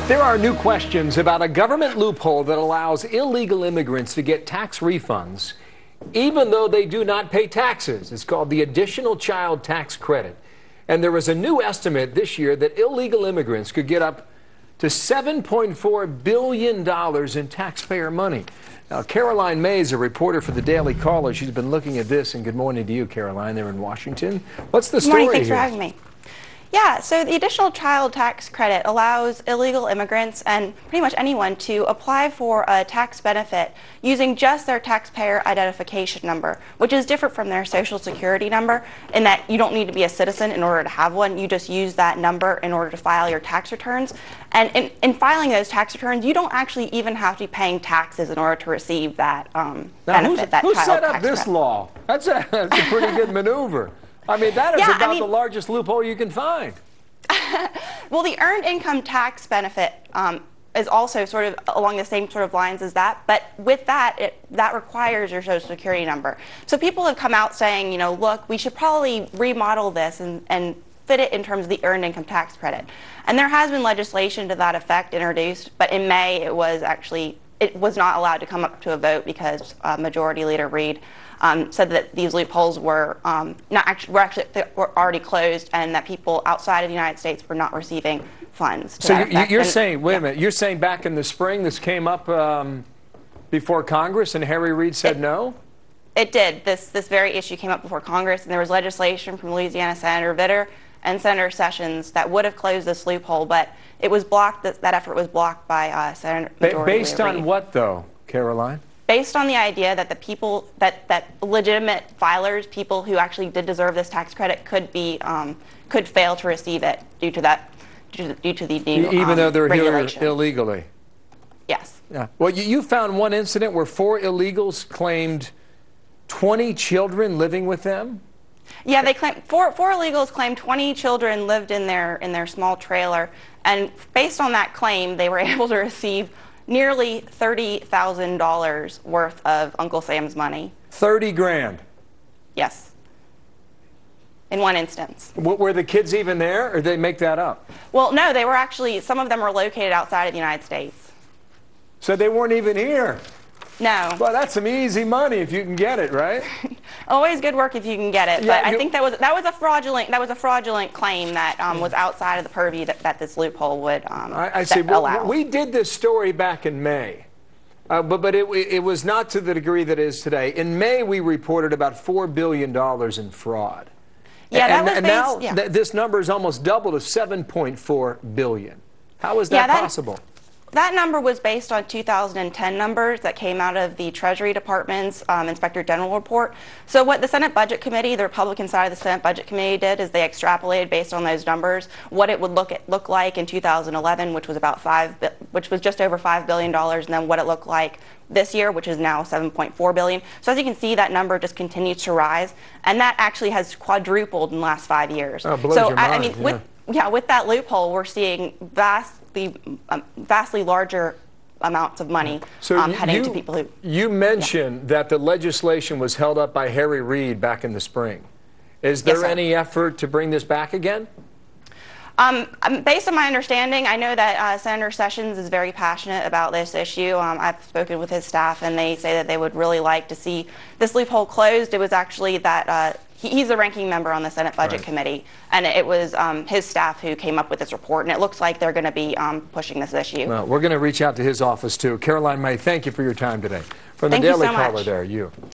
There are new questions about a government loophole that allows illegal immigrants to get tax refunds even though they do not pay taxes. It's called the Additional Child Tax Credit. And there was a new estimate this year that illegal immigrants could get up to $7.4 billion in taxpayer money. Now, Caroline May is a reporter for the Daily Caller. She's been looking at this, and good morning to you, Caroline, there in Washington. What's the story here? Good morning, thanks for having me. Yeah, so the Additional Child Tax Credit allows illegal immigrants and pretty much anyone to apply for a tax benefit using just their taxpayer identification number, which is different from their Social Security number in that you don't need to be a citizen in order to have one. You just use that number in order to file your tax returns. And in filing those tax returns, you don't actually even have to be paying taxes in order to receive that benefit, that child tax credit. Who set up this law? That's a pretty good maneuver. I mean, that is the largest loophole you can find. Well, the earned income tax benefit is also sort of along the same sort of lines as that, but with that, that requires your Social Security number. So people have come out saying, you know, look, we should probably remodel this and fit it in terms of the earned income tax credit. And there has been legislation to that effect introduced, but in May it was not allowed to come up to a vote because Majority Leader Reid said that these loopholes were were already closed, and that people outside of the United States were not receiving funds. So you're saying, wait a minute, you're saying back in the spring this came up before Congress and Harry Reid said no? It did. This very issue came up before Congress, and there was legislation from Louisiana Senator Vitter and Senator Sessions that would have closed this loophole, but it was blocked. That effort was blocked by Senator Majority Leader Reid. Based on what, though, Caroline? Based on the idea that the people that legitimate filers, people who actually did deserve this tax credit, could fail to receive it due to the new even though they're regulation. Here illegally. Yes. Yeah. Well, you found one incident where 4 illegals claimed 20 children living with them. Yeah, they claimed four illegals claimed 20 children lived in their small trailer, and based on that claim, they were able to receive nearly $30,000 worth of Uncle Sam's money. 30 grand? Yes. In one instance. Were the kids even there, or did they make that up? Well, no, they were actually, some of them were located outside of the United States. So they weren't even here? No. Well, that's some easy money if you can get it, right? Always good work if you can get it. Yeah, but I think that was a fraudulent claim that was outside of the purview that this loophole would I see. allow. We did this story back in May, but it was not to the degree that it is today. In May, we reported about $4 billion in fraud. Yeah, and now this number is almost doubled to $7.4 billion. How is that possible? That number was based on 2010 numbers that came out of the Treasury Department's Inspector General report. So what the Senate Budget Committee, the Republican side of the Senate Budget Committee, did is they extrapolated based on those numbers what it would look like in 2011, which was just over $5 billion, and then what it looked like this year, which is now $7.4 billion. So as you can see, that number just continues to rise, and that actually has quadrupled in the last 5 years. Oh, blows your mind. I mean, with that loophole, we're seeing vastly larger amounts of money heading to people who... You mentioned that the legislation was held up by Harry Reid back in the spring. Is there any effort to bring this back again? Based on my understanding, I know that Senator Sessions is very passionate about this issue. I've spoken with his staff, and they say that they would really like to see this loophole closed. It was actually that he's the ranking member on the Senate Budget Committee, and it was his staff who came up with this report, and it looks like they're going to be pushing this issue. Well, we're going to reach out to his office, too. Caroline May, thank you for your time today. From the Daily Caller there, you.